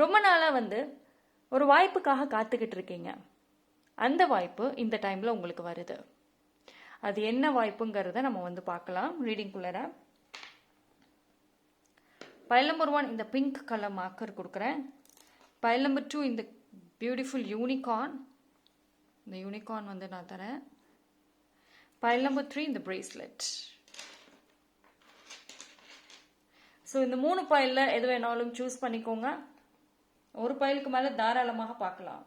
ரொம்ப நாளாக வந்து ஒரு வாய்ப்புக்காக காத்துக்கிட்டு இருக்கீங்க. அந்த வாய்ப்பு இந்த டைமில் உங்களுக்கு வருது. அது என்ன வாய்ப்புங்கிறத நம்ம வந்து பார்க்கலாம் ரீடிங்குள்ளே. பைல் நம்பர் 1 இந்த பிங்க் கலர் மார்க்கர் கொடுக்குறேன். பைல் நம்பர் 2 இந்த பியூட்டிஃபுல் யூனிகார்ன், இந்த யூனிகார்ன் வந்து நான் தரேன். பைல் நம்பர் 3 இந்த பிரேஸ்லெட். ஸோ இந்த 3 பைலில் எது வேணாலும் சூஸ் பண்ணிக்கோங்க. ஒரு பைலுக்கு மேலே தாராளமாக பார்க்கலாம்.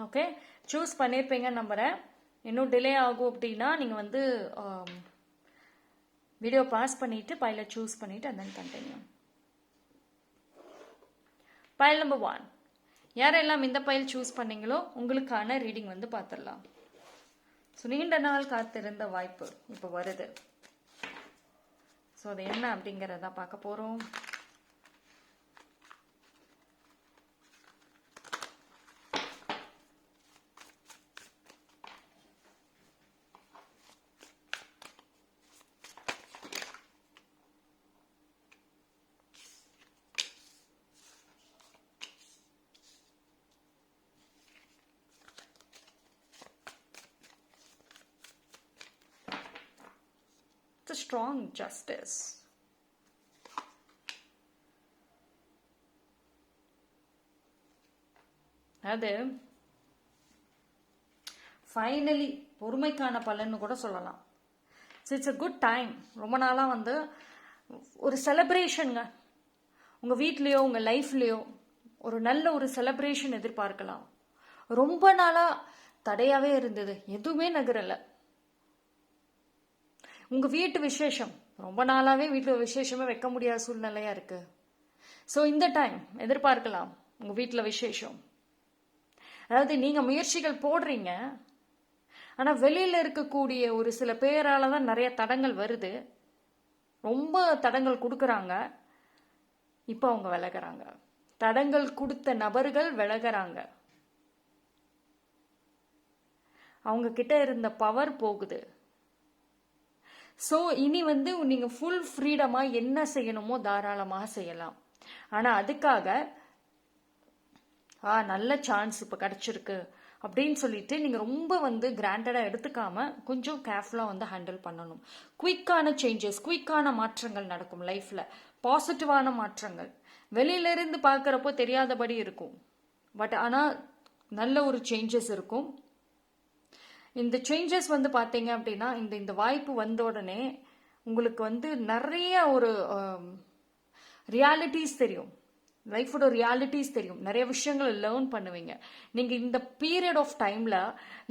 ஓகே, சூஸ் பண்ணியிருப்பீங்கன்னு நம்புகிறேன். இன்னும் டிலே ஆகும் அப்படின்னா நீங்கள் வந்து வீடியோ பாஸ் பண்ணிவிட்டு பைலை சூஸ் பண்ணிவிட்டு and then continue. File number 1 யாரெல்லாம் இந்த பைல் சூஸ் பண்ணீங்களோ உங்களுக்கான ரீடிங் வந்து பார்த்துடலாம். ஸோ நீண்ட நாள் காத்திருந்த வாய்ப்பு இப்போ வருது. ஸோ அது என்ன அப்படிங்கிறத பார்க்க போகிறோம். It's a strong justice. அது ஃபைனலி பொறுமைக்கான பலன்னு கூட சொல்லலாம். It's a good time. ரொம்ப நாளாக வந்து ஒரு செலிப்ரேஷனுங்க, உங்கள் வீட்லேயோ உங்கள் லைஃப்லேயோ ஒரு நல்ல ஒரு செலிப்ரேஷன் எதிர்பார்க்கலாம். ரொம்ப நாளாக தடையாகவே இருந்தது, எதுவுமே நகரலை. உங்கள் வீட்டு விசேஷம் ரொம்ப நாளாகவே வீட்டில் விசேஷமே வைக்க முடியாத சூழ்நிலையாக இருக்குது. ஸோ இந்த டைம் எதிர்பார்க்கலாம் உங்கள் வீட்டில் விசேஷம். அதாவது நீங்கள் முயற்சிகள் போடுறீங்க, ஆனால் வெளியில் இருக்கக்கூடிய ஒரு சில பேரால் தான் நிறைய தடங்கள் வருது. ரொம்ப தடங்கள் கொடுக்குறாங்க. இப்போ அவங்க விலகிறாங்க. தடங்கள் கொடுத்த நபர்கள் விலகிறாங்க. அவங்க கிட்ட இருந்த பவர் போகுது. ஸோ இனி வந்து நீங்கள் ஃபுல் ஃப்ரீடமாக என்ன செய்யணுமோ தாராளமாக செய்யலாம். ஆனால் அதுக்காக நல்ல சான்ஸ் இப்போ கிடச்சிருக்கு அப்படின்னு சொல்லிட்டு நீங்கள் ரொம்ப வந்து கிராண்டடாக எடுத்துக்காம கொஞ்சம் கேர்ஃபுல்லாக வந்து ஹேண்டில் பண்ணணும். குயிக்கான சேஞ்சஸ், குயிக்கான மாற்றங்கள் நடக்கும் லைஃப்பில். பாசிட்டிவான மாற்றங்கள் வெளியிலேருந்து பார்க்குறப்போ தெரியாதபடி இருக்கும், பட் ஆனால் நல்ல ஒரு சேஞ்சஸ் இருக்கும். இந்த சேஞ்சஸ் வந்து பார்த்தீங்க அப்படின்னா இந்த வாய்ப்பு வந்த உடனே உங்களுக்கு வந்து நிறைய ஒரு ரியாலிட்டிஸ் தெரியும், லைஃபோட ரியாலிட்டிஸ் தெரியும். நிறைய விஷயங்களை லேர்ன் பண்ணுவீங்க. நீங்கள் இந்த பீரியட் ஆஃப் டைமில்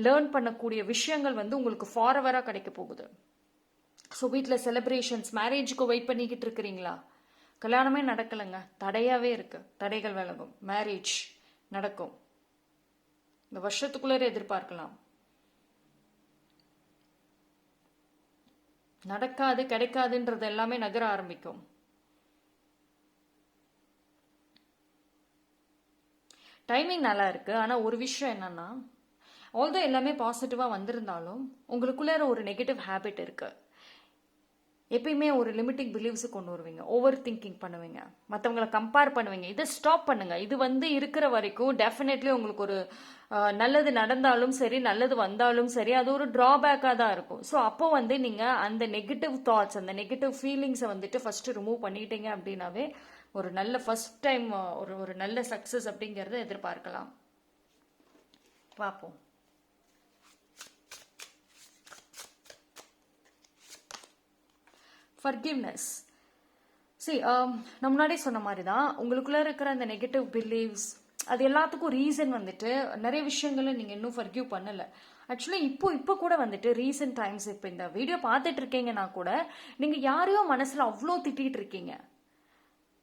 லேர்ன் பண்ணக்கூடிய விஷயங்கள் வந்து உங்களுக்கு ஃபார்எவராக கிடைக்க போகுது. ஸோ வீட்டில் செலிப்ரேஷன்ஸ், மேரேஜுக்கு வெயிட் பண்ணிக்கிட்டு இருக்கிறீங்களா? கல்யாணமே நடக்கலைங்க, தடையாகவே இருக்கு. தடைகள் விலகும், மேரேஜ் நடக்கும். இந்த வருஷத்துக்குள்ளே எதிர்பார்க்கலாம். நடக்காது, கிடைக்காதுன்றது எல்லாமே நகர ஆரம்பிக்கும். டைமிங் நல்லா இருக்கு. ஆனால் ஒரு விஷயம் என்னன்னா, ஆல்தோ எல்லாமே பாசிட்டிவாக வந்திருந்தாலும் உங்களுக்குள்ளே ஒரு நெகட்டிவ் ஹேபிட் இருக்கு. எப்பயுமே ஒரு லிமிட்டிங் பிலீவ்ஸு கொண்டு வருவீங்க, ஓவர் திங்கிங் பண்ணுவீங்க, மற்றவங்களை கம்பேர் பண்ணுவீங்க. இதை ஸ்டாப் பண்ணுங்க. இது வந்து இருக்கிற வரைக்கும் டெஃபினெட்லி உங்களுக்கு ஒரு நல்லது நடந்தாலும் சரி, நல்லது வந்தாலும் சரி, அது ஒரு ட்ராபேக்காக தான் இருக்கும். ஸோ அப்போ வந்து நீங்கள் அந்த நெகட்டிவ் தாட்ஸ், அந்த நெகட்டிவ் ஃபீலிங்ஸை வந்துட்டு ஃபஸ்ட்டு ரிமூவ் பண்ணிட்டீங்க அப்படின்னாவே ஒரு நல்ல ஃபர்ஸ்ட் டைம் ஒரு நல்ல சக்ஸஸ் அப்படிங்கிறத எதிர்பார்க்கலாம். பார்ப்போம். ஃபர்கிவ்னஸ். நான் முன்னாடி சொன்ன மாதிரி தான், உங்களுக்குள்ளே இருக்கிற அந்த நெகட்டிவ் பிலீவ்ஸ், அது எல்லாத்துக்கும் ரீசன் வந்துட்டு நிறைய விஷயங்களை நீங்கள் இன்னும் ஃபர்கிவ் பண்ணலை. ஆக்சுவலி இப்போ கூட வந்துட்டு ரீசெண்ட் டைம்ஸ், இப்போ இந்த வீடியோ பார்த்துட்டு இருக்கீங்கன்னா கூட நீங்கள் யாரையோ மனசில் அவ்வளோ திட்டிகிட்டு இருக்கீங்க.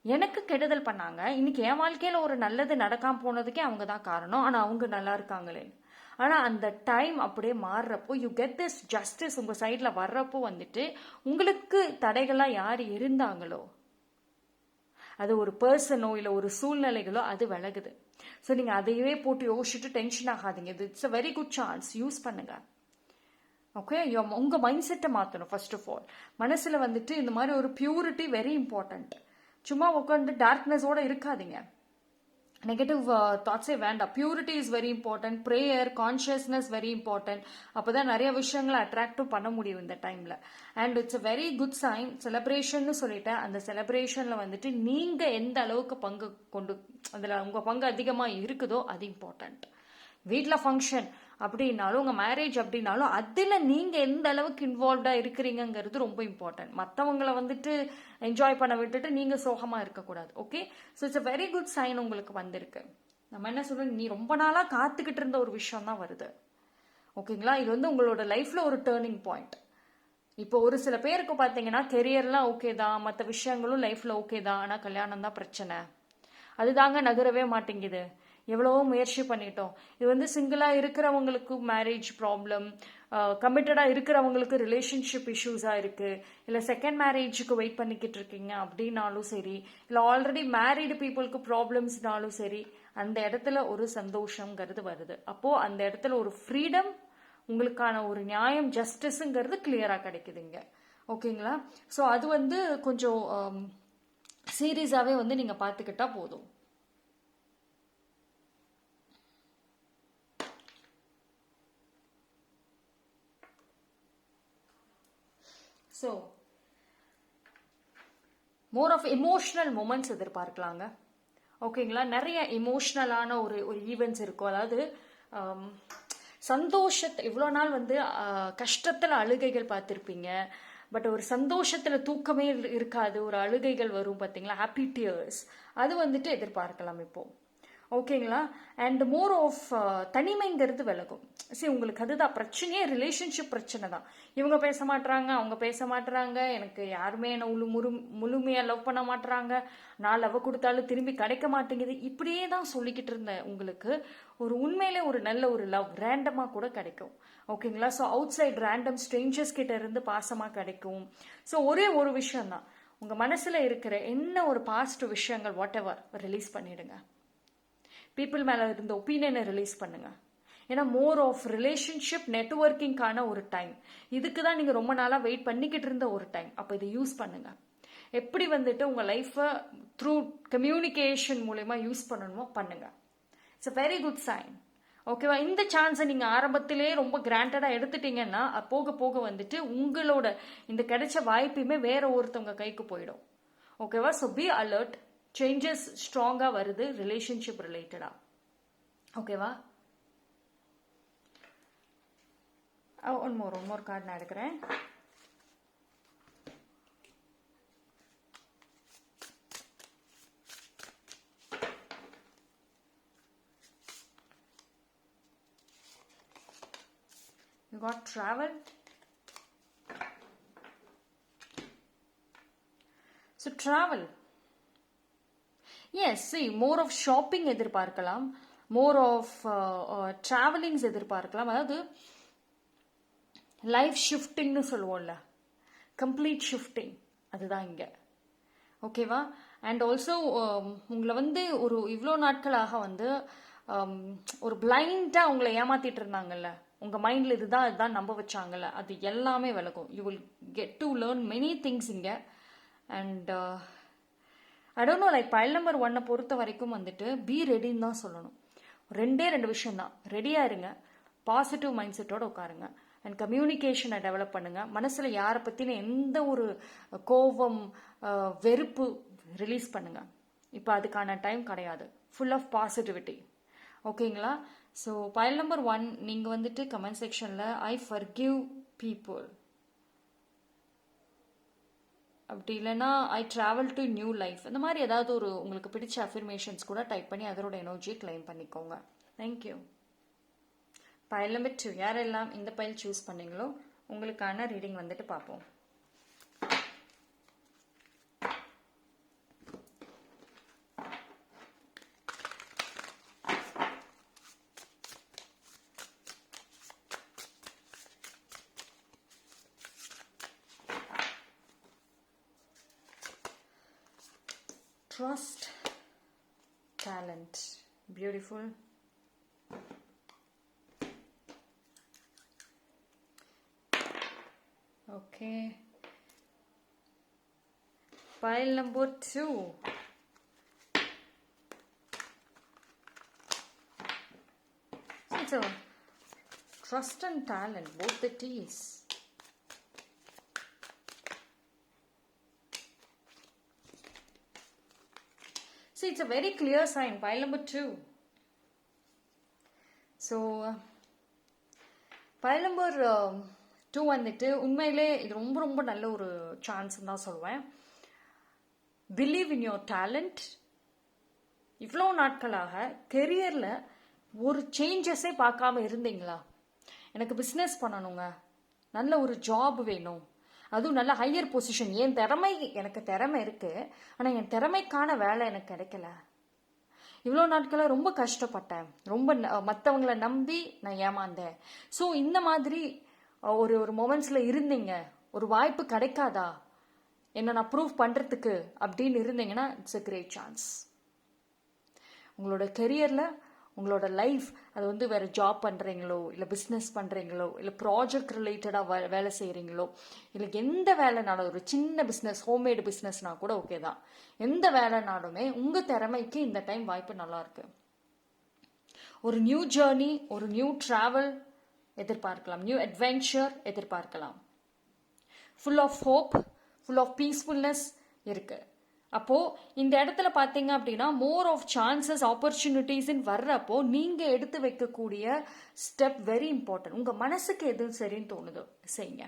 எனக்கு கெடுதல் பண்ணாங்க, இன்னைக்கு என் வாழ்க்கையில் ஒரு நல்லது நடக்காமல் போனதுக்கே அவங்க தான் காரணம், ஆனால் அவங்க நல்லா இருக்காங்களே. ஆனால் அந்த டைம் அப்படியே மாறுறப்போ யூ கெட் திஸ் ஜஸ்டிஸ் உங்கள் சைடில் வர்றப்போ வந்துட்டு உங்களுக்கு தடைகளாக யார் இருந்தாங்களோ, அது ஒரு பர்சனோ இல்லை ஒரு சூழ்நிலைகளோ, அது விலகுது. ஸோ நீங்கள் அதையவே போட்டு யோசிச்சுட்டு டென்ஷன் ஆகாதீங்க. இது it's a very good chance, use பண்ணுங்க. ஓகே, உங்கள் மைண்ட் செட்டை மாற்றணும். ஃபர்ஸ்ட் ஆஃப் ஆல் மனசில் வந்துட்டு இந்த மாதிரி ஒரு பியூரிட்டி வெரி இம்பார்ட்டண்ட். சும்மா உட்காந்து டார்க்னஸோட இருக்காதீங்க. நெகட்டிவ் தாட்ஸே வேண்டாம். Purity is very important. Prayer, consciousness very important. அப்போ தான் நிறைய விஷயங்களை அட்ராக்டிவ் பண்ண முடியும் இந்த டைமில். And it's a very good sign. செலிப்ரேஷன்னு சொல்லிட்டேன். அந்த செலிப்ரேஷனில் வந்துட்டு நீங்கள் எந்த அளவுக்கு பங்கு கொண்டு, அதில் உங்கள் பங்கு அதிகமாக இருக்குதோ அது இம்பார்ட்டன்ட். வீட்டில் ஃபங்க்ஷன் அப்படின்னாலும், உங்கள் மேரேஜ் அப்படின்னாலும், அதில் நீங்கள் எந்த அளவுக்கு இன்வால்வ்டாக இருக்கிறீங்கிறது ரொம்ப இம்பார்ட்டன்ட். மற்றவங்களை வந்துட்டு என்ஜாய் பண்ண விட்டுட்டு நீங்கள் சோகமாக இருக்கக்கூடாது. Okay, so it's a very good sign உங்களுக்கு வந்திருக்கு. நம்ம என்ன சொல்கிறோம், நீ ரொம்ப நாளாக காத்துக்கிட்டு இருந்த ஒரு விஷயம் தான் வருது. ஓகேங்களா, இது வந்து உங்களோட லைஃப்பில் ஒரு டேர்னிங் பாயிண்ட். இப்போ ஒரு சில பேருக்கு பார்த்தீங்கன்னா கெரியர்லாம் ஓகே தான், மற்ற விஷயங்களும் லைஃப்பில் ஓகே தான், ஆனால் கல்யாணம் தான் பிரச்சனை. அதுதாங்க நகரவே மாட்டேங்குது. எவ்வளவோ முயற்சி பண்ணிட்டோம். இது வந்து சிங்கிளாக இருக்கிறவங்களுக்கு மேரேஜ் ப்ராப்ளம், கமிட்டடாக இருக்கிறவங்களுக்கு ரிலேஷன்ஷிப் இஷ்யூஸாக இருக்குது, இல்லை செகண்ட் மேரேஜுக்கு வெயிட் பண்ணிக்கிட்டு இருக்கீங்க அப்படின்னாலும் சரி, இல்லை ஆல்ரெடி மேரீடு பீப்புளுக்கு ப்ராப்ளம்ஸ்னாலும் சரி, அந்த இடத்துல ஒரு சந்தோஷங்கிறது வருது. அப்போது அந்த இடத்துல ஒரு ஃப்ரீடம், உங்களுக்கான ஒரு நியாயம், ஜஸ்டிஸுங்கிறது கிளியராக கிடைக்குதுங்க. ஓகேங்களா, ஸோ அது வந்து கொஞ்சம் சீரியஸாகவே வந்து நீங்கள் பார்த்துக்கிட்டா போதும். So more of emotional moments எதிர்பார்க்கலாங்க. ஓகேங்களா, நிறைய எமோஷ்னலான ஒரு ஒரு ஈவெண்ட்ஸ் இருக்கும். அதாவது சந்தோஷத்தை இவ்வளோ நாள் வந்து கஷ்டத்தில் அழுகைகள் பார்த்துருப்பீங்க, பட் ஒரு சந்தோஷத்தில் தூக்கமே இருக்காது, ஒரு அழுகைகள் வரும் பார்த்தீங்களா, ஹாப்பி டியர்ஸ், அது வந்துட்டு எதிர்பார்க்கலாம் இப்போது. ஓகேங்களா, அண்ட் மோர் ஆஃப் தனிமைங்கிறது விலகும். சரி, உங்களுக்கு அதுதான் பிரச்சனையே, ரிலேஷன்ஷிப் பிரச்சனை தான். இவங்க பேச மாட்டுறாங்க, அவங்க பேச மாட்டுறாங்க, எனக்கு யாருமே என்னை முழுமையாக லவ் பண்ண மாட்டுறாங்க, நான் லவ் கொடுத்தாலும் திரும்பி கிடைக்க மாட்டேங்குது, இப்படியே தான் சொல்லிக்கிட்டு இருந்தேன். உங்களுக்கு ஒரு உண்மையிலே ஒரு நல்ல ஒரு லவ் ரேண்டமாக கூட கிடைக்கும். ஓகேங்களா, so outside random strangers கிட்ட இருந்து பாசமாக கிடைக்கும். ஸோ ஒரே ஒரு விஷயம் தான், உங்கள் மனசில் இருக்கிற என்ன ஒரு பாசிட்டிவ் விஷயங்கள் வாட் எவர் ரிலீஸ் பண்ணிடுங்க. பீப்புள் மேலே இருந்த ஒப்பீனியனை ரிலீஸ் பண்ணுங்க. ஏன்னா மோர் ஆஃப் ரிலேஷன்ஷிப் நெட்வொர்க்கிங்கான ஒரு டைம். இதுக்கு தான் நீங்கள் ரொம்ப நாளாக வெயிட் பண்ணிக்கிட்டு இருந்த ஒரு டைம். அப்போ இதை யூஸ் பண்ணுங்க. எப்படி வந்துட்டு உங்கள் லைஃப்பை த்ரூ கம்யூனிகேஷன் மூலயமா யூஸ் பண்ணணுமோ பண்ணுங்க. It's a very good sign. ஓகேவா, இந்த சான்ஸை நீங்கள் ஆரம்பத்திலே ரொம்ப கிராண்டடாக எடுத்துட்டீங்கன்னா போக போக வந்துட்டு உங்களோட இந்த கிடைச்ச வாய்ப்புமே வேற ஒருத்தவங்க கைக்கு போயிடும். ஓகேவா, ஸோ பி அலர்ட். சேஞ்சஸ் ஸ்ட்ராங்காக வருது ரிலேஷன்ஷிப் ரிலேட்டடாக. ஓகேவா, ஒன் மோர் கார்டு நான் எடுக்கிறேன். You got travel. So travel. Yes, see, more of shopping எதிர்பார்க்கலாம், more of travelings எதிர்பார்க்கலாம். அதாவது லைஃப் ஷிஃப்டிங்னு சொல்லுவோம்ல, கம்ப்ளீட் ஷிஃப்டிங், அதுதான் இங்கே. ஓகேவா, அண்ட் ஆல்சோ உங்களை வந்து ஒரு இவ்வளோ நாட்களாக வந்து ஒரு பிளைண்டாக உங்களை ஏமாத்திட்டு இருந்தாங்கல்ல, உங்கள் மைண்டில் இதுதான் நம்ப வச்சாங்கல்ல, அது எல்லாமே விலகும். You will get to learn many things இங்கே. And I don't know, like pile number 1 பொறுத்த வரைக்கும் வந்துட்டு பி ரெடின்னு தான் சொல்லணும். ரெண்டு விஷயம் தான், ரெடியாக இருங்க, பாசிட்டிவ் மைண்ட் செட்டோடு உட்காருங்க, அண்ட் கம்யூனிகேஷனை டெவலப் பண்ணுங்க. மனசில் யாரை பற்றின எந்த ஒரு கோபம், வெறுப்பு ரிலீஸ் பண்ணுங்க. இப்போ அதுக்கான டைம் கிடையாது, ஃபுல் ஆஃப் பாசிட்டிவிட்டி. ஓகேங்களா, ஸோ பைல் நம்பர் 1 நீங்கள் வந்துட்டு கமெண்ட் செக்ஷனில் ஐ ஃபர்கிவ் பீப்புள், அப்படி இல்லைன்னா I travel to new life, இந்த மாதிரி ஏதாவது ஒரு உங்களுக்கு பிடிச்ச அஃபர்மேஷன்ஸ் கூட டைப் பண்ணி அதோட எனர்ஜியை கிளைம் பண்ணிக்கோங்க. தேங்க்யூ. பைல் நம்பர் 2 யாரெல்லாம் இந்த பைல் சூஸ் பண்ணீங்களோ உங்களுக்கான ரீடிங் வந்துட்டு பார்ப்போம். Trust, talent. Beautiful. Okay. Pile number 2. So, trust and talent, both the T's. See, it's a very clear sign, pile number 2. So, pile number 2 வந்துட்டு உண்மையிலே இது ரொம்ப ரொம்ப நல்ல ஒரு சான்ஸ் தான் சொல்வேன். Believe in your talent. இவ்வளோ நாட்களாக கெரியரில் ஒரு சேஞ்சஸே பார்க்காம இருந்தீங்களா? எனக்கு பிஸ்னஸ் பண்ணணுங்க, நல்ல ஒரு ஜாப் வேணும், அதுவும் நல்ல ஹையர் பொசிஷன், எனக்கு திறமை இருக்குது, ஆனால் என் திறமைக்கான வேலை எனக்கு கிடைக்கல. இவ்வளோ நாட்களாக ரொம்ப கஷ்டப்பட்டேன், ரொம்ப மற்றவங்களை நம்பி நான் ஏமாந்தேன். ஸோ இந்த மாதிரி ஒரு ஒரு மொமெண்ட்ஸில் இருந்தீங்க, ஒரு வாய்ப்பு கிடைக்காதா என்ன நான் ப்ரூவ் பண்ணுறதுக்கு அப்படின்னு இருந்தீங்கன்னா இட்ஸ் a great சான்ஸ். உங்களோட கெரியரில் உங்களோட லைஃப் அது வந்து வேறு ஜாப் பண்ணுறீங்களோ, இல்லை பிஸ்னஸ் பண்ணுறீங்களோ, இல்லை ப்ராஜெக்ட் ரிலேட்டடாக வேலை செய்கிறீங்களோ, இல்லை எந்த வேலைனாலும், ஒரு சின்ன பிஸ்னஸ், ஹோம்மேடு பிஸ்னஸ்னால் கூட ஓகே தான், எந்த வேலைனாலுமே உங்கள் திறமைக்கு இந்த டைம் வாய்ப்பு நல்லாயிருக்கு. ஒரு நியூ ஜேர்னி, ஒரு நியூ ட்ராவல் எதிர்பார்க்கலாம், நியூ அட்வென்ச்சர் எதிர்பார்க்கலாம். Full of hope, full of peacefulness இருக்குது. அப்போது இந்த இடத்துல பார்த்தீங்க அப்படின்னா மோர் ஆஃப் சான்சஸ், ஆப்பர்ச்சுனிட்டிஸ்ன்னு வர்றப்போ நீங்கள் எடுத்து வைக்கக்கூடிய ஸ்டெப் வெரி இம்பார்ட்டன்ட். உங்கள் மனசுக்கு எது சரின்னு தோணுதோ செய்யுங்க.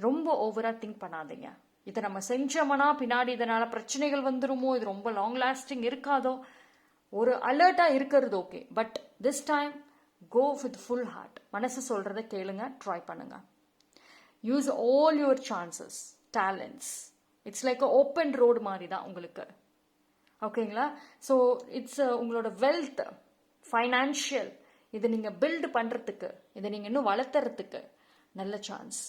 ரொம்ப ஓவராக திங்க் பண்ணாதீங்க. இதை நம்ம செஞ்சோம்னா பின்னாடி இதனால் பிரச்சனைகள் வந்துருமோ, இது ரொம்ப லாங் லாஸ்டிங் இருக்காதோ, ஒரு அலர்ட்டாக இருக்கிறது okay, but this time go with full heart. மனசு சொல்கிறத கேளுங்க, ட்ரை பண்ணுங்க. Use all your chances, talents. It's like open road மாதிரி தான் உங்களுக்கு, ஓகேங்களா? ஸோ இட்ஸ் உங்களோட வெல்த், ஃபைனான்ஷியல், இதை நீங்கள் பில்டு பண்ணுறதுக்கு, இதை நீங்கள் இன்னும் வளர்த்துறதுக்கு நல்ல சான்ஸ்.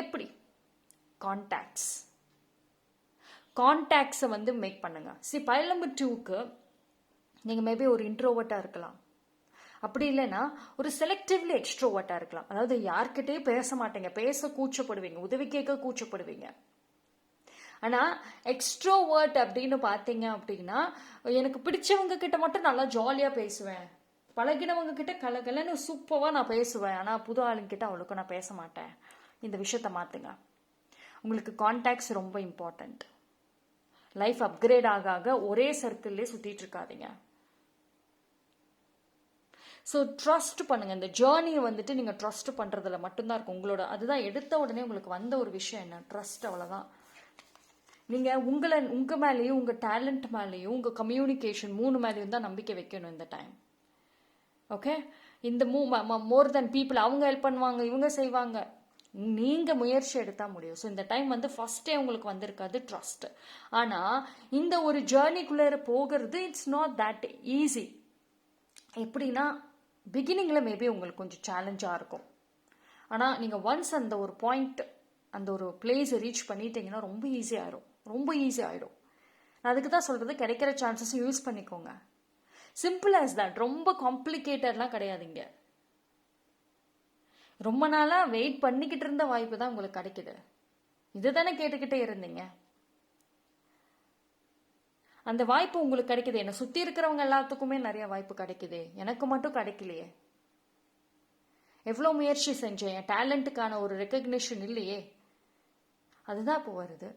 எப்படி? கான்டாக்ட்ஸை வந்து மேக் பண்ணுங்க. பைல் நம்பர் 2க்கு நீங்கள் மேபி ஒரு இன்ட்ரோவர்ட்டாக இருக்கலாம், அப்படி இல்லைன்னா ஒரு செலக்டிவ்லி எக்ஸ்ட்ரோவர்ட்டாக இருக்கலாம். அதாவது யார்கிட்டயும் பேச மாட்டீங்க, பேச கூச்சப்படுவீங்க, உதவி கேட்க கூச்சப்படுவீங்க. ஆனால் எக்ஸ்ட்ரோவர்ட் அப்படின்னு பார்த்தீங்க அப்படின்னா எனக்கு பிடிச்சவங்க கிட்ட மட்டும் நல்லா ஜாலியாக பேசுவேன், பழகினவங்க கிட்ட கலகலன்னு சூப்பராக நான் பேசுவேன், ஆனால் புது ஆளுங்கிட்ட அவ்வளோக்கு நான் பேச மாட்டேன். இந்த விஷயத்த மாற்றுங்க. உங்களுக்கு கான்டாக்ட்ஸ் ரொம்ப இம்பார்ட்டண்ட். லைஃப் அப்கிரேட் ஆக ஒரே சர்க்கிள்லேயே சுற்றிட்டு இருக்காதீங்க. ஸோ ட்ரஸ்ட் பண்ணுங்கள். இந்த ஜேர்னியை வந்துட்டு நீங்கள் ட்ரஸ்ட் பண்ணுறதுல மட்டும்தான் இருக்கும் உங்களோட. அதுதான் எடுத்த உடனே உங்களுக்கு வந்த ஒரு விஷயம் என்ன, ட்ரஸ்ட். அவ்வளோதான். நீங்கள் உங்கள் மேலேயும், உங்கள் டேலண்ட் மேலேயும், உங்கள் கம்யூனிகேஷன் 3 மேலேயும் தான் நம்பிக்கை வைக்கணும் இந்த டைம். ஓகே? இந்த மோர் தென் பீப்புள், அவங்க ஹெல்ப் பண்ணுவாங்க, இவங்க செய்வாங்க, நீங்கள் முயற்சி எடுத்தால் முடியும். ஸோ இந்த டைம் வந்து ஃபஸ்ட்டே உங்களுக்கு வந்திருக்காது ட்ரஸ்ட். ஆனால் இந்த ஒரு ஜேர்னிக்குள்ளே போகிறது இட்ஸ் நாட் தட் ஈஸி. எப்படின்னா பிகினிங்கில் மேபி உங்களுக்கு கொஞ்சம் சேலஞ்சாக இருக்கும். ஆனால் நீங்கள் ஒன்ஸ் அந்த ஒரு பாயிண்ட், அந்த ஒரு பிளேஸை ரீச் பண்ணிட்டீங்கன்னா ரொம்ப ஈஸியாகிடும், ரொம்ப ஈஸியாகிடும். நான் அதுக்கு தான் சொல்கிறது, கிடைக்கிற சான்சஸும் யூஸ் பண்ணிக்கோங்க. Simple as that. ரொம்ப காம்ப்ளிகேட்டட்லாம் கிடையாதுங்க. ரொம்ப நாளாக வெயிட் பண்ணிக்கிட்டு இருந்த வாய்ப்பு தான் உங்களுக்கு கிடைக்குது. இது தானே கேட்டுக்கிட்டே இருந்தீங்க. அந்த வாய்ப்பு உங்களுக்கு கிடைக்குது. என்னை சுற்றி இருக்கிறவங்க எல்லாத்துக்குமே நிறைய வாய்ப்பு கிடைக்குது, எனக்கு மட்டும் கிடைக்கலையே. எவ்வளோ முயற்சி செஞ்சேன், என் டேலண்ட்டுக்கான ஒரு ரெக்கக்னிஷன் இல்லையே. அதுதான் இப்போ வருது.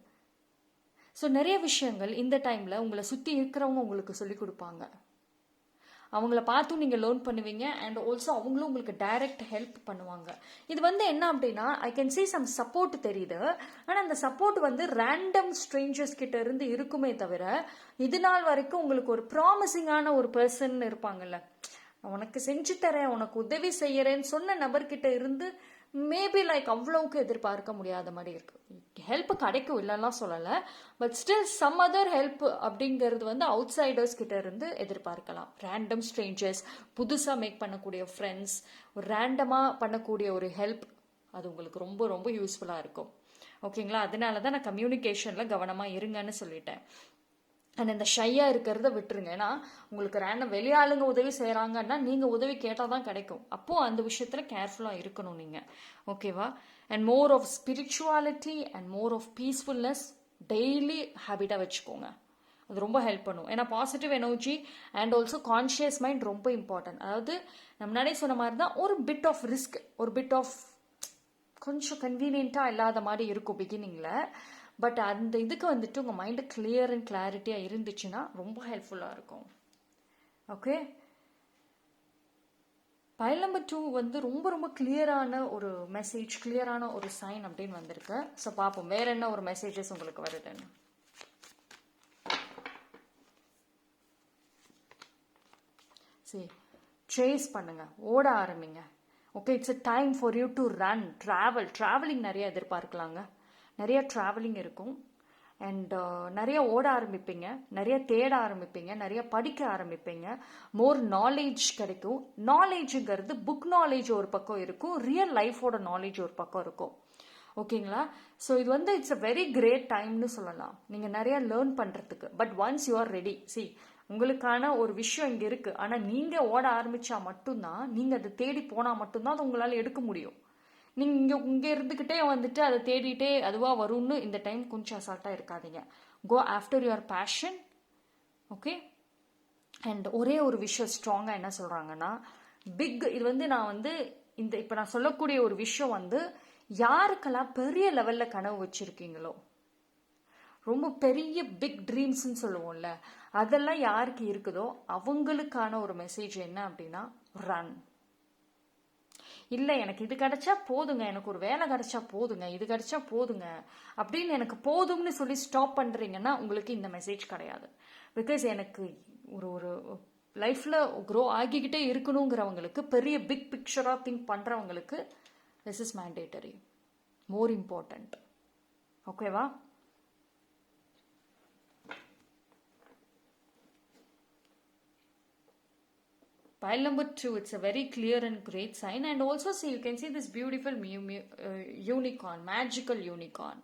ஸோ நிறைய விஷயங்கள் இந்த டைமில் உங்களை சுற்றி இருக்கிறவங்க உங்களுக்கு சொல்லிக் கொடுப்பாங்க. அவங்கள பார்த்தும் நீங்கள் லேர்ன் பண்ணுவீங்க. அண்ட் ஆல்சோ அவங்களும் உங்களுக்கு டைரக்ட் ஹெல்ப் பண்ணுவாங்க. இது வந்து என்ன அப்படின்னா I can see some support தெரியுது. ஆனால் அந்த சப்போர்ட் வந்து ரேண்டம் ஸ்ட்ரேஞ்சர்ஸ் கிட்ட இருந்து இருக்குமே தவிர இது நாள் வரைக்கும் உங்களுக்கு ஒரு ப்ராமிசிங்கான ஒரு பர்சன் இருப்பாங்கல்ல, உனக்கு செஞ்சு தரேன், உனக்கு உதவி செய்யறேன்னு சொன்ன நபர்கிட்ட இருந்து மேபி லைக் அவ்வளவுக்கு எதிர்பார்க்க முடியாத மாதிரி இருக்கு. ஹெல்ப் கிடைக்கும், இல்லைலாம் சொல்லலை, but still some other help அப்படிங்கிறது வந்து அவுட் சைடர்ஸ் கிட்ட இருந்து எதிர்பார்க்கலாம். ரேண்டம் ஸ்ட்ரேஞ்சர்ஸ், புதுசாக மேக் பண்ணக்கூடிய ஃப்ரெண்ட்ஸ், ஒரு ரேண்டமாக பண்ணக்கூடிய ஒரு ஹெல்ப், அது உங்களுக்கு ரொம்ப ரொம்ப யூஸ்ஃபுல்லாக இருக்கும். ஓகேங்களா? அதனால தான் நான் கம்யூனிகேஷனில் கவனமாக இருங்கன்னு சொல்லிட்டேன். அண்ட் இந்த ஷையாக இருக்கிறத விட்டுருங்க. ஏன்னா உங்களுக்கு ரேண்டம் வெளியாளுங்க உதவி செய்கிறாங்கன்னா நீங்கள் உதவி கேட்டால் தான் கிடைக்கும். அப்போது அந்த விஷயத்தில் கேர்ஃபுல்லாக இருக்கணும் நீங்கள். ஓகேவா? And more of spirituality and more of peacefulness daily ஹேபிட்டாக வச்சுக்கோங்க. அது ரொம்ப ஹெல்ப் பண்ணும். ஏன்னா positive energy and also conscious mind ரொம்ப இம்பார்ட்டன்ட். அதாவது நம்ம முன்னாடியே சொன்ன மாதிரி தான் ஒரு பிட் ஆஃப் ரிஸ்க், ஒரு பிட் ஆஃப் கொஞ்சம் கன்வீனியண்ட்டாக இல்லாத மாதிரி இருக்கும் பிகினிங்கில். பட் அந்த இதுக்கு வந்துட்டு உங்கள் மைண்டு கிளியர் அண்ட் கிளாரிட்டியாக இருந்துச்சுன்னா ரொம்ப ஹெல்ப்ஃபுல்லாக இருக்கும். ஓகே, பைல் நம்பர் 2 வந்து ரொம்ப ரொம்ப கிளியரான ஒரு மெசேஜ், கிளியரான ஒரு சைன் அப்படின்னு வந்திருக்கு. ஸோ பார்ப்போம் வேற என்ன ஒரு மெசேஜஸ் உங்களுக்கு வருதுன்னு. சரி, சேஸ் பண்ணுங்க, ஓட ஆரம்பிங்க. Okay, it's a time for you to run, travelling நிறைய எதிர்பார்க்கலாங்க. நிறைய ட்ராவலிங் இருக்கும். அண்ட் நிறைய ஓட ஆரம்பிப்பீங்க, நிறைய தேட ஆரம்பிப்பீங்க, நிறைய படிக்க ஆரம்பிப்பீங்க. மோர் நாலேஜ் கிடைக்கும். நாலேஜுங்கிறது புக் நாலேஜ் ஒரு பக்கம் இருக்கும், ரியல் லைஃபோட நாலேஜ் ஒரு பக்கம் இருக்கும். ஓகேங்களா? ஸோ இது வந்து இட்ஸ் அ வெரி கிரேட் டைம்னு சொல்லலாம் நீங்கள் நிறைய லேர்ன் பண்ணுறதுக்கு. But once you are ready, உங்களுக்கான ஒரு விஷயம் இங்கே இருக்குது. ஆனால் நீங்கள் ஓட ஆரம்பித்தா மட்டும்தான், நீங்கள் அதை தேடி போனால் மட்டும்தான் அது உங்களால் எடுக்க முடியும். நீங்கள் இங்கே இருந்துக்கிட்டே வந்துட்டு அதை தேடிட்டே அதுவாக வரும்னு இந்த டைம் கொஞ்சம் அசால்ட்டாக இருக்காதீங்க. Go after your passion. Okay, and ஒரே ஒரு விஷயம் ஸ்ட்ராங்காக என்ன சொல்கிறாங்கன்னா, இது வந்து நான் வந்து இப்போ நான் சொல்லக்கூடிய ஒரு விஷயம் வந்து யாருக்கெல்லாம் பெரிய லெவலில் கனவு வச்சுருக்கீங்களோ, ரொம்ப பெரிய பிக் ட்ரீம்ஸ்ன்னு சொல்லுவோம்ல, அதெல்லாம் யாருக்கு இருக்குதோ அவங்களுக்கான ஒரு மெசேஜ் என்ன அப்படின்னா, ரன். இல்லை எனக்கு இது கிடைச்சா போதுங்க, எனக்கு ஒரு வேலை கிடைச்சா போதுங்க, இது கிடைச்சா போதுங்க அப்படின்னு எனக்கு போதும்னு சொல்லி ஸ்டாப் பண்ணுறீங்கன்னா உங்களுக்கு இந்த மெசேஜ் கிடையாது. பிகாஸ் எனக்கு ஒரு லைஃப்பில் க்ரோ ஆகிக்கிட்டே இருக்கணுங்கிறவங்களுக்கு, பெரிய பிக் பிக்சராக திங்க் பண்ணுறவங்களுக்கு this is mandatory, more important. ஓகேவா? Pile number 2, it's a very clear and great sign. And also see, you can see this beautiful unicorn, magical unicorn.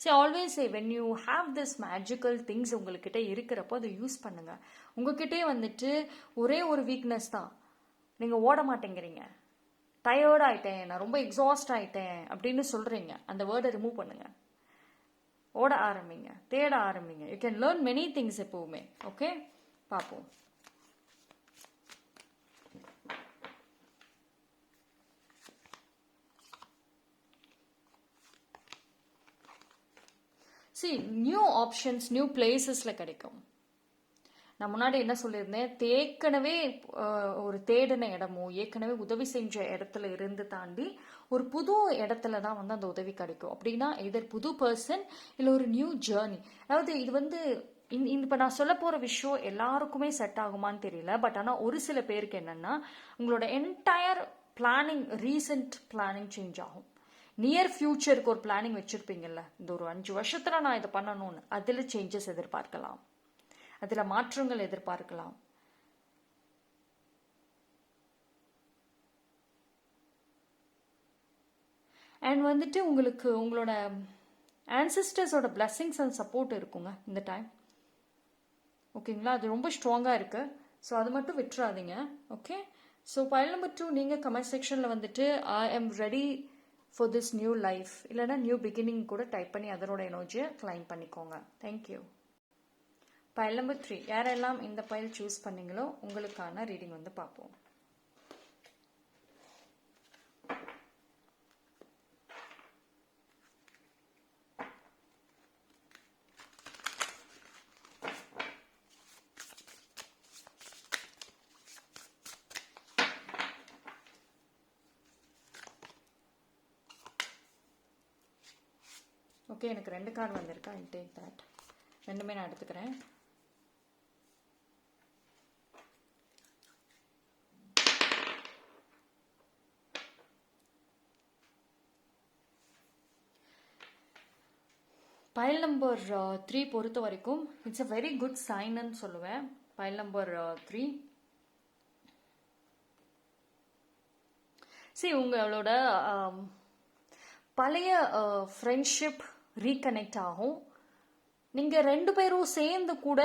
See, always say, when you have this magical things உங்கள்கிட்ட இருக்கிறப்போ அதை use பண்ணுங்க. உங்ககிட்டே வந்துட்டு ஒரே ஒரு weakness தான், நீங்கள் ஓட மாட்டேங்கிறீங்க. டயர்ட் ஆயிட்டேன், நான் ரொம்ப எக்ஸாஸ்ட் ஆயிட்டேன் அப்படின்னு சொல்கிறீங்க. அந்த வேர்டை ரிமூவ் பண்ணுங்க. ஓட ஆரம்பிங்க, தேட ஆரம்பிங்க. You can learn many things எப்போவுமே. ஓகே, பார்ப்போம். நியூ ஆப்ஷன்ஸ் நியூ பிளேசஸில் கிடைக்கும். நான் முன்னாடி என்ன சொல்லியிருந்தேன், ஏற்கனவே ஒரு தேடின இடமோ ஏற்கனவே உதவி செஞ்ச இடத்துல இருந்து தாண்டி ஒரு புது இடத்துல தான் வந்து அந்த உதவி கிடைக்கும். அப்படின்னா எதர் புது பர்சன் இல்லை ஒரு நியூ ஜேர்னி. அதாவது இது வந்து இப்போ நான் சொல்ல போகிற விஷயம் எல்லாருக்குமே செட் ஆகுமான்னு தெரியல. பட் ஆனால் ஒரு சில பேருக்கு என்னென்னா, உங்களோட entire planning, recent planning change ஆகும். நியர் ஃபியூச்சருக்கு ஒரு பிளானிங் வச்சுருப்பீங்கல்ல, இந்த ஒரு 5 வருஷத்தில் நான் இதை பண்ணணும்னு, அதில் சேஞ்சஸ் எதிர்பார்க்கலாம், அதில் மாற்றங்கள் எதிர்பார்க்கலாம். அண்ட் வந்துட்டு உங்களுக்கு உங்களோட ஆன்சிஸ்டர்ஸோட பிளெஸிங்ஸ் அண்ட் சப்போர்ட் இருக்குங்க இந்த டைம். ஓகேங்களா? அது ரொம்ப ஸ்ட்ராங்காக இருக்குது. ஸோ அது மட்டும் விட்டுறாதீங்க. ஓகே, ஸோ பைல் நம்பர் 2 நீங்கள் கமெண்ட் செக்ஷனில் வந்துட்டு I am ready for this new life இல்லைனா நியூ பிகினிங் கூட டைப் பண்ணி அதனோட எனர்ஜியை கிளைம் பண்ணிக்கோங்க. தேங்க்யூ. பைல் நம்பர் 3, யாரெல்லாம் இந்த பைல் சூஸ் பண்ணீங்களோ உங்களுக்கான ரீடிங் வந்து பார்ப்போம். ஓகே, எனக்கு 2 கார்டு வந்திருக்கு. I take that. ரெண்டுமே நான் எடுத்துக்கிறேன். பைல் நம்பர் 3 பொறுத்த வரைக்கும் இட்ஸ் அ வெரி குட் சைன்னு சொல்லுவேன். பைல் நம்பர் 3 உங்களோட பழைய ஃப்ரெண்ட்ஷிப் ரீகனெக்ட் ஆகும். நீங்கள் 2 பேரும் சேர்ந்து கூட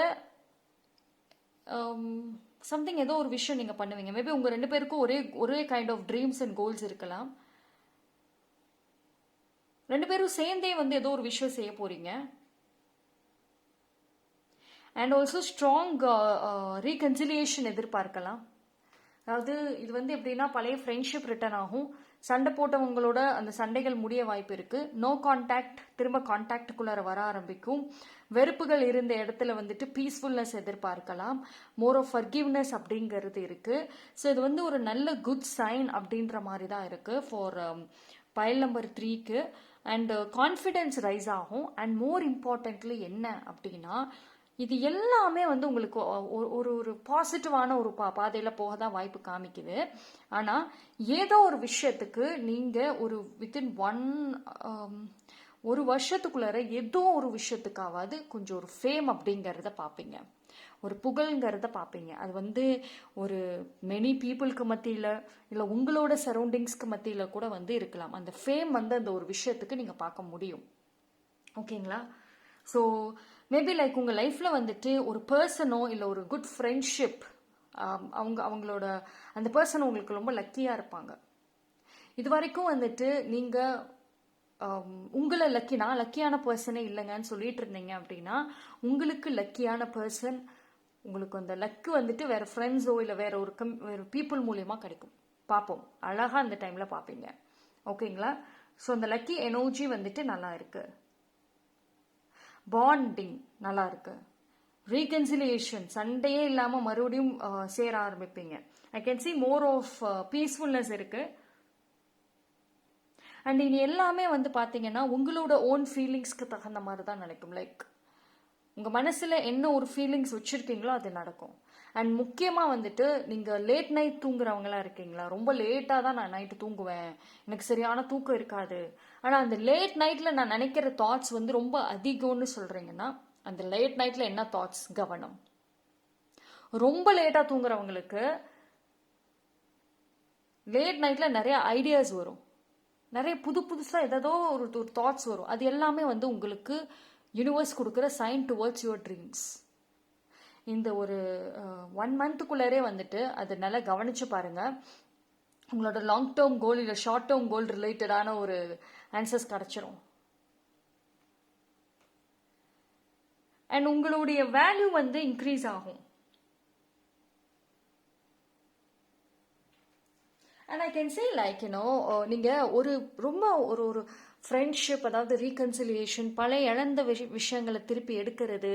சம்திங் ஏதோ ஒரு விஷயம் நீங்கள் பண்ணுவீங்க. மேபி உங்கள் 2 பேருக்கும் ஒரே kind of dreams and goals இருக்கலாம். 2 பேரும் சேர்ந்தே வந்து ஏதோ ஒரு விஷயம் செய்ய போறீங்க. அண்ட் ஆல்சோ ஸ்ட்ராங் ரீகன்சிலியேஷன் எதிர்பார்க்கலாம். அதாவது இது வந்து எப்படின்னா பழைய ஃப்ரெண்ட்ஷிப் ரிட்டர்ன் ஆகும். சண்டை போட்டவங்களோட அந்த சண்டைகள் முடிய வாய்ப்பு இருக்கு. நோ கான்டாக்ட் திரும்ப கான்டாக்டுக்குள்ளார வர ஆரம்பிக்கும். வெறுப்புகள் இருந்த இடத்துல வந்துட்டு பீஸ்ஃபுல்னஸ் எதிர்பார்க்கலாம். மோர் ஆஃப் ஃபர்கிவ்னஸ் அப்படிங்கிறது இருக்கு. ஸோ இது வந்து ஒரு நல்ல குட் சைன் அப்படின்ற மாதிரி தான் இருக்கு ஃபார் பைல் நம்பர் 3க்கு. அண்ட் கான்ஃபிடென்ஸ் ரைஸ் ஆகும். அண்ட் மோர் இம்பார்ட்டன்ட்லி என்ன அப்படின்னா இது எல்லாமே வந்து உங்களுக்கு ஒரு பாசிட்டிவான ஒரு பாதையில் போக தான் வாய்ப்பு காமிக்குது. ஆனால் ஏதோ ஒரு விஷயத்துக்கு நீங்கள் வித்தின் ஒரு வருஷத்துக்குள்ளார ஏதோ ஒரு விஷயத்துக்காவது கொஞ்சம் ஒரு ஃபேம் அப்படிங்கிறத பார்ப்பீங்க, ஒரு புகழ்ங்கிறத பார்ப்பீங்க. அது வந்து ஒரு மெனி பீப்புளுக்கு மத்தியில் இல்லை உங்களோட சரௌண்டிங்ஸ்க்கு மத்தியில் கூட வந்து இருக்கலாம். அந்த ஃபேம் வந்து அந்த ஒரு விஷயத்துக்கு நீங்கள் பார்க்க முடியும். ஓகேங்களா? ஸோ மேபி லைக் உங்கள் லைஃப்பில் வந்துட்டு ஒரு பர்சனோ இல்லை ஒரு குட் ஃப்ரெண்ட்ஷிப் அவங்களோட அந்த பர்சன் உங்களுக்கு ரொம்ப லக்கியாக இருப்பாங்க. இது வரைக்கும் வந்துட்டு நீங்கள் உங்களை லக்கியான பர்சனே இல்லைங்கன்னு சொல்லிட்டு இருந்தீங்க அப்படின்னா உங்களுக்கு லக்கியான பர்சன், உங்களுக்கு அந்த லக்கு வந்துட்டு வேற ஃப்ரெண்ட்ஸோ இல்லை வேற வேற பீப்புள் மூலியமாக கிடைக்கும். பார்ப்போம், அழகாக அந்த டைமில் பார்ப்பீங்க. ஓகேங்களா? ஸோ அந்த லக்கி எனர்ஜி வந்துட்டு நல்லா இருக்கு. பாண்டிங் நல்லா இருக்கு. ரீகன்சிலியேஷன் சண்டையே இல்லாமல் மறுபடியும் சேர ஆரம்பிப்பீங்க. I can see more of peacefulness இருக்கு. அண்ட் இது எல்லாமே வந்து பார்த்தீங்கன்னா உங்களோட ஓன் ஃபீலிங்ஸ்க்கு தகுந்த மாதிரி தான் நடக்கும். லைக் உங்கள் மனசில் என்ன ஒரு ஃபீலிங்ஸ் வச்சுருக்கீங்களோ அது நடக்கும். அண்ட் முக்கியமாக வந்துட்டு நீங்கள் லேட் நைட் தூங்குறவங்களாம் இருக்கீங்களா, ரொம்ப லேட்டாக தான் நான் நைட்டு தூங்குவேன், எனக்கு சரியான தூக்கம் இருக்காது, ஆனால் அந்த லேட் நைட்டில் நான் நினைக்கிற தாட்ஸ் வந்து ரொம்ப அதிகம்னு சொல்கிறீங்கன்னா அந்த லேட் நைட்டில் என்ன தாட்ஸ்? கவனம். ரொம்ப லேட்டாக தூங்குறவங்களுக்கு லேட் நைட்டில் நிறைய ஐடியாஸ் வரும், நிறைய புதுசாக ஏதோ ஒரு தாட்ஸ் வரும். அது எல்லாமே வந்து உங்களுக்கு யூனிவர்ஸ் கொடுக்குற சைன் டுவர்ட்ஸ் யுவர் ட்ரீம்ஸ். இந்த ஒரு 1 மந்த்துக்குள்ளரே வந்துட்டு அது நல்லா கவனிச்சு பாருங்க. உங்களோட லாங் டேர்ம் கோல் இல்லை ஷார்ட் டேர்ம் கோல் ரிலேட்டடான ஒரு ஆன்சர்ஸ் கிடைச்சிரும். அண்ட் உங்களுடைய வேல்யூ வந்து இன்க்ரீஸ் ஆகும். And I can say like நீங்கள் ரொம்ப ஒரு ஃப்ரெண்ட்ஷிப், அதாவது ரீகன்சிலியேஷன், பழைய இழந்த விஷயங்களை திருப்பி எடுக்கிறது,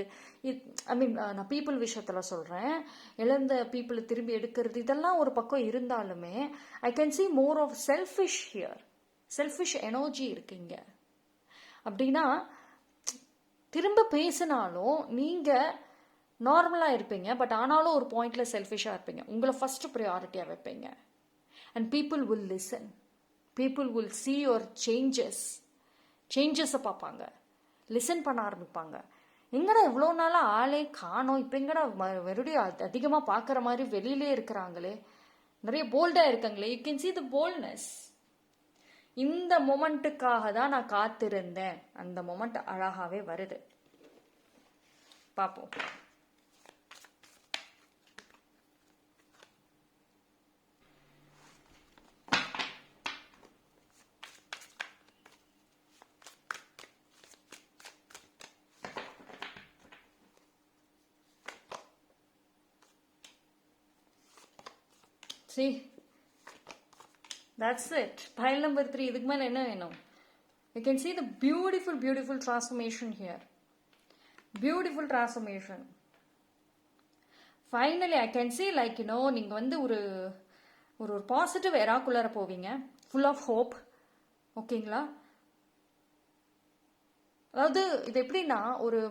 ஐ மீன் நான் பீப்புள் விஷயத்தில் சொல்கிறேன், இழந்த பீப்புளை திரும்பி எடுக்கிறது, இதெல்லாம் ஒரு பக்கம் இருந்தாலுமே I can see more of selfish here. Selfish energy இருக்குங்க. அப்படின்னா திரும்ப பேசினாலும் நீங்கள் நார்மலாக இருப்பீங்க, பட் ஆனாலும் ஒரு பாயிண்டில் செல்ஃபிஷாக இருப்பீங்க. உங்களை ஃபஸ்ட்டு ப்ரையாரிட்டியாக வைப்பீங்க. And people will listen. People will see your சேஞ்சஸை பார்ப்பாங்க, லிசன் பண்ண ஆரம்பிப்பாங்க. எங்கடா இவ்வளோ நாளாக ஆளே காணோம், இப்போ எங்கடா மறுபடியும் அதிகமாக பார்க்குற மாதிரி வெளியிலே இருக்கிறாங்களே, நிறைய போல்டாக இருக்காங்களே. You can see the boldness. இந்த மொமெண்ட்டுக்காக தான் நான் காத்திருந்தேன். அந்த மொமெண்ட் அழகாகவே வருது. பார்ப்போம். See, that's it. Pile number 3. இதுக்கு மேலே என்ன வேணும்? You can see the beautiful transformation here. Beautiful transformation. Finally, I can see like நீங்கள் வந்து ஒரு பாசிட்டிவ் எராக்குள்ளார போவீங்க, ஃபுல் ஆஃப் ஹோப். ஓகேங்களா? அதாவது இது எப்படின்னா ஒரு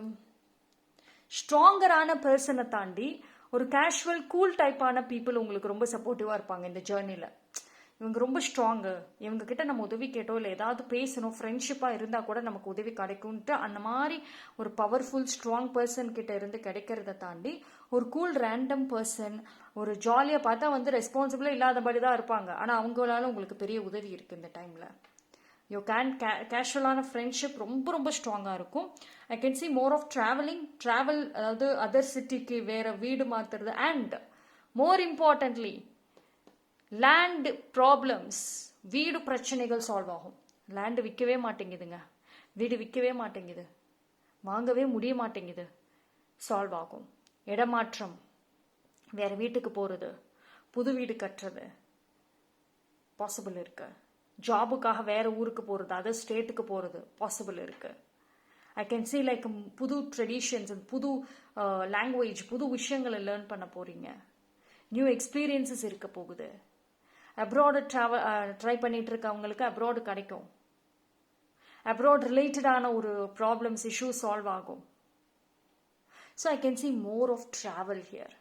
ஸ்ட்ராங்கரான பர்சனை தாண்டி ஒரு கேஷுவல் கூல் டைப்பான பீப்புள் உங்களுக்கு ரொம்ப சப்போர்ட்டிவாக இருப்பாங்க இந்த ஜேர்னியில். இவங்க ரொம்ப ஸ்ட்ராங்கு, இவங்க கிட்ட நம்ம உதவி கேட்டோம் இல்லை ஏதாவது பேசணும், ஃப்ரெண்ட்ஷிப்பாக இருந்தால் கூட நமக்கு உதவி கிடைக்கும்ட்டு அந்த மாதிரி ஒரு பவர்ஃபுல் ஸ்ட்ராங் பர்சன் கிட்ட இருந்து கிடைக்கிறத தாண்டி ஒரு கூல் ரேண்டம் பர்சன், ஒரு ஜாலியாக பார்த்தா வந்து ரெஸ்பான்சிபிளாக இல்லாதபடி தான் இருப்பாங்க, ஆனால் அவங்களால உங்களுக்கு பெரிய உதவி இருக்குது இந்த டைமில். யோ கேஷுவலான ஃப்ரெண்ட்ஷிப் ரொம்ப ரொம்ப ஸ்ட்ராங்காக இருக்கும். I can see more of travel, அதாவது அதர் சிட்டிக்கு வேறு வீடு மாற்றுறது. And more importantly land problems, வீடு பிரச்சனைகள் சால்வ் ஆகும். லேண்டு விற்கவே மாட்டேங்குதுங்க, வீடு விற்கவே மாட்டேங்குது, வாங்கவே முடிய மாட்டேங்குது, சால்வ் ஆகும். இடமாற்றம், வேறு வீட்டுக்கு போகிறது, புது வீடு கட்டுறது பாசிபிள் இருக்கு. ஜாபுக்காக வேறு ஊருக்கு போகிறது, அதர் ஸ்டேட்டுக்கு போகிறது பாசிபிள் இருக்கு. ஐ கேன் சி லைக் புது ட்ரெடிஷன்ஸ், புது லாங்குவேஜ், புது விஷயங்களை லேர்ன் பண்ண போகிறீங்க. நியூ எக்ஸ்பீரியன்சஸ் இருக்க போகுது. அப்ராடு ட்ரை பண்ணிட்டு இருக்கவங்களுக்கு அப்ராடு கிடைக்கும். அப்ராட் ரிலேட்டடான ஒரு ப்ராப்ளம்ஸ், இஷ்யூஸ் சால்வ் ஆகும். So I can see more of travel here.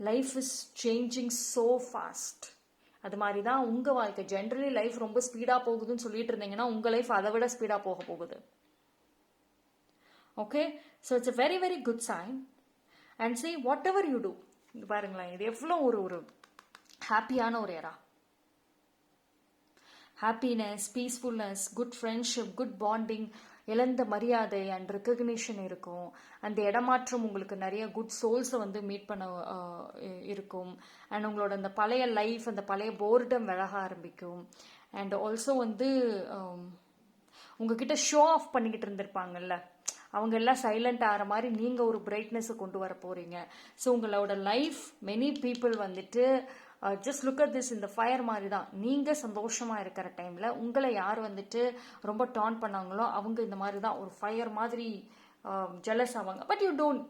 Life is changing so fast. அது மாதிரி தான் உங்கள் வாழ்க்கை. ஜென்ரலி லைஃப் ரொம்ப ஸ்பீடாக போகுதுன்னு சொல்லிட்டு இருந்தீங்கன்னா உங்கள் லைஃப் அதை விட ஸ்பீடாக போக போகுது. Okay, so it's a very very good sign. And see whatever you do, இது பாருங்களேன், இது எவ்வளோ ஒரு ஹாப்பியான ஒரு era. Happiness, peacefulness, good friendship, good bonding, இழந்த மரியாதை அண்ட் ரெக்கக்னிஷன் இருக்கும். அந்த இடமாற்றம் உங்களுக்கு நிறைய குட் சோல்ஸை வந்து மீட் பண்ண இருக்கும். அண்ட் உங்களோட அந்த பழைய லைஃப், அந்த பழைய போர்டம் விலக ஆரம்பிக்கும். அண்ட் ஆல்சோ வந்து உங்ககிட்ட ஷோ ஆஃப் பண்ணிக்கிட்டு இருந்திருப்பாங்கல்ல, அவங்க எல்லாம் சைலண்ட் ஆகிற மாதிரி நீங்கள் ஒரு பிரைட்னஸை கொண்டு வர போகிறீங்க. ஸோ உங்களோட லைஃப் மெனி பீப்புள் வந்துட்டு ஜஸ்ட் லுக் அட் திஸ், இந்த ஃபயர் மாதிரி தான். நீங்கள் சந்தோஷமாக இருக்கிற டைமில் உங்களை யார் வந்துட்டு ரொம்ப டான் பண்ணாங்களோ அவங்க இந்த மாதிரி தான் ஒரு ஃபயர் மாதிரி ஜெலஸ் ஆவாங்க. But you don't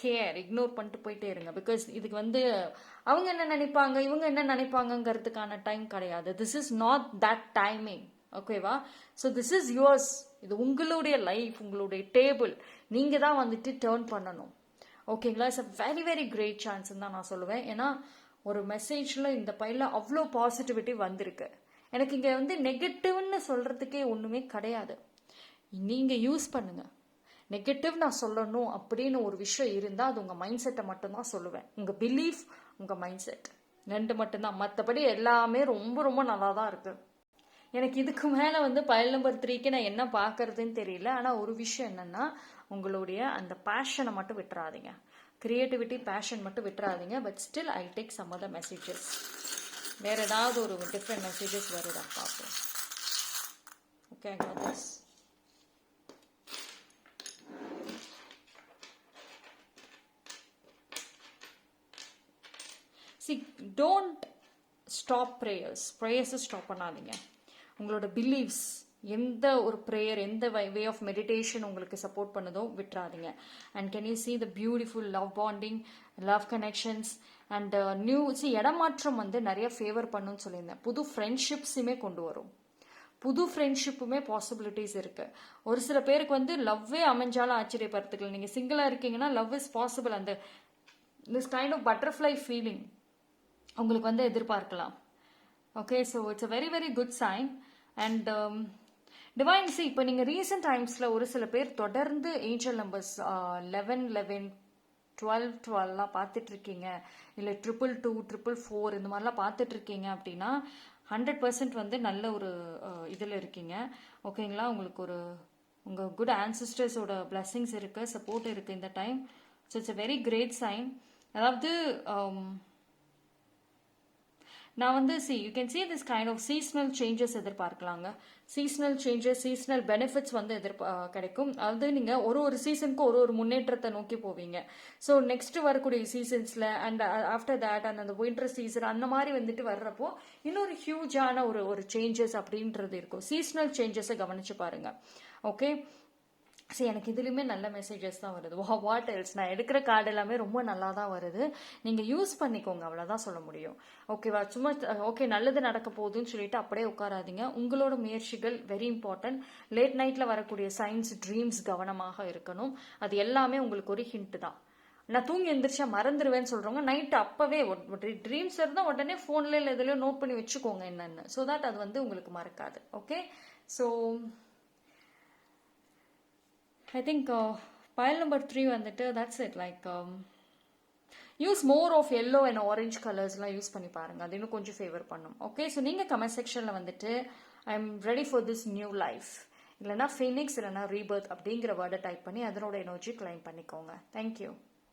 care, ignore பண்ணிட்டு போயிட்டே இருங்க. பிகாஸ் இதுக்கு வந்து அவங்க என்ன நினைப்பாங்க, இவங்க என்ன நினைப்பாங்கங்கிறதுக்கான டைம் கிடையாது. This is not that timing. ஓகேவா? So this is yours. இது உங்களுடைய லைஃப், உங்களுடைய டேபிள். நீங்கள் தான் வந்துட்டு டேர்ன் பண்ணணும். ஓகேங்களா? It's a very very great சான்ஸ்ன்னு தான் நான் சொல்லுவேன். ஏன்னா ஒரு மெசேஜில் இந்த பையில அவ்வளோ பாசிட்டிவிட்டி வந்திருக்கு. எனக்கு இங்கே வந்து நெகட்டிவ்னு சொல்கிறதுக்கே ஒன்றுமே கிடையாது. நீங்கள் யூஸ் பண்ணுங்க. நெகட்டிவ் நான் சொல்லணும் அப்படின்னு ஒரு விஷயம் இருந்தால் அது உங்கள் மைண்ட் செட்டை மட்டும்தான் சொல்லுவேன். உங்கள் பிலீஃப், உங்கள் மைண்ட் செட், ரெண்டு மட்டும்தான். மற்றபடி எல்லாமே ரொம்ப ரொம்ப நல்லா தான் இருக்குது. எனக்கு இதுக்கு மேலே வந்து பைல் நம்பர் 3க்கு நான் என்ன பார்க்கறதுன்னு தெரியல. ஆனால் ஒரு விஷயம் என்னென்னா, உங்களுடைய அந்த பேஷனை மட்டும் விட்டுறாதீங்க. கிரியேட்டிவிட்டி, பேஷன் மட்டும் விட்டுறாதீங்க. But still I take some other messages. வேறு ஏதாவது ஒரு டிஃப்ரெண்ட் மெசேஜஸ் வருதா பார்ப்போம். Okay, I got this. See, don't stop prayers. ப்ரேயர்ஸை ஸ்டாப் பண்ணாதீங்க. உங்களோட பிலீவ்ஸ், எந்த ஒரு ப்ரேயர், எந்த வே ஆஃப் மெடிடேஷன் உங்களுக்கு சப்போர்ட் பண்ணுதோ விட்டுறாதீங்க. And can you see the beautiful love bonding, love connections and new இடமாற்றம் வந்து நிறைய ஃபேவர் பண்ணுன்னு சொல்லியிருந்தேன். புது ஃப்ரெண்ட்ஷிப்ஸுமே கொண்டு வரும். புது ஃப்ரெண்ட்ஷிப்புமே பாசிபிலிட்டிஸ் இருக்குது. ஒரு சில பேருக்கு வந்து லவ்வே அமைஞ்சாலும் ஆச்சரியப்படுறதுக்கு, நீங்கள் சிங்கிளாக இருக்கீங்கன்னா லவ் இஸ் பாசிபிள். அந்த this kind of butterfly feeling உங்களுக்கு வந்து எதிர்பார்க்கலாம். Okay, so it's a very very good sign. And divine, see இப்போ நீங்கள் ரீசெண்ட் டைம்ஸில் ஒரு சில பேர் தொடர்ந்து ஏஞ்சல் நம்பர்ஸ் 1111, 1212 பார்த்துட்ருக்கீங்க, இல்லை 222, 444 இந்த மாதிரிலாம் பார்த்துட்ருக்கீங்க அப்படின்னா 100% வந்து நல்ல ஒரு இதில் இருக்கீங்க. ஓகேங்களா? உங்களுக்கு ஒரு உங்கள் குட் ஆன்சிஸ்டர்ஸோட பிளெஸிங்ஸ் இருக்குது, சப்போர்ட் இருக்குது இந்த time. So it's a very great sign. அதாவது நான் வந்து you can see this kind of seasonal changes எதிர்பார்க்கலாங்க. சீசனல் சேஞ்சஸ், சீசனல் பெனிஃபிட்ஸ் வந்து கிடைக்கும். அதாவது நீங்கள் ஒரு சீசனுக்கு ஒரு முன்னேற்றத்தை நோக்கி போவீங்க. ஸோ நெக்ஸ்ட் வரக்கூடிய சீசன்ஸில் அண்ட் ஆஃப்டர் தேட் அந்த வின்டர் சீசன் அந்த மாதிரி வந்துட்டு வர்றப்போ இன்னொரு ஹியூஜான ஒரு சேஞ்சஸ் அப்படின்றது இருக்கும். சீசனல் சேஞ்சஸை கவனிச்சு பாருங்க. ஓகே, சரி, எனக்கு இதுலேயுமே நல்ல மெசேஜஸ் தான் வருது. வாட் எல்ஸ், நான் எடுக்கிற கார்டு எல்லாமே ரொம்ப நல்லா தான் வருது. நீங்கள் யூஸ் பண்ணிக்கோங்க, அவ்வளோதான் சொல்ல முடியும். ஓகேவா? சும்மா ஓகே நல்லது நடக்க போகுதுன்னு சொல்லிட்டு அப்படியே உட்காராதீங்க. உங்களோட முயற்சிகள் வெரி இம்பார்ட்டன்ட். லேட் நைட்டில் வரக்கூடிய சயின்ஸ், ட்ரீம்ஸ் கவனமாக இருக்கணும். அது எல்லாமே உங்களுக்கு ஒரு ஹிண்ட் தான். நான் தூங்கி எந்திரிச்சா மறந்துடுவேன்னு சொல்கிறவங்க நைட்டு அப்போவே ட்ரீம்ஸ் இருந்தால் உடனே ஃபோனில் இல்லை இதுலையோ நோட் பண்ணி வச்சுக்கோங்க என்னென்னு. ஸோ தட் அது வந்து உங்களுக்கு மறக்காது. Okay, so I think pile number 3 வந்துட்டு that's it. Like use more of yellow and orange கலர்ஸ்லாம் யூஸ் பண்ணி பாருங்க. அது இன்னும் கொஞ்சம் ஃபேவர் பண்ணும். ஓகே, ஸோ நீங்கள் கமெண்ட் செக்ஷனில் வந்துட்டு I am ready for this new life, இல்லைனா ஃபினிக்ஸ் இல்லைனா ரீபர்த் அப்படிங்கிற வேர்டை டைப் பண்ணி அதனோட எனர்ஜி கிளைம் பண்ணிக்கோங்க. தேங்க்யூ.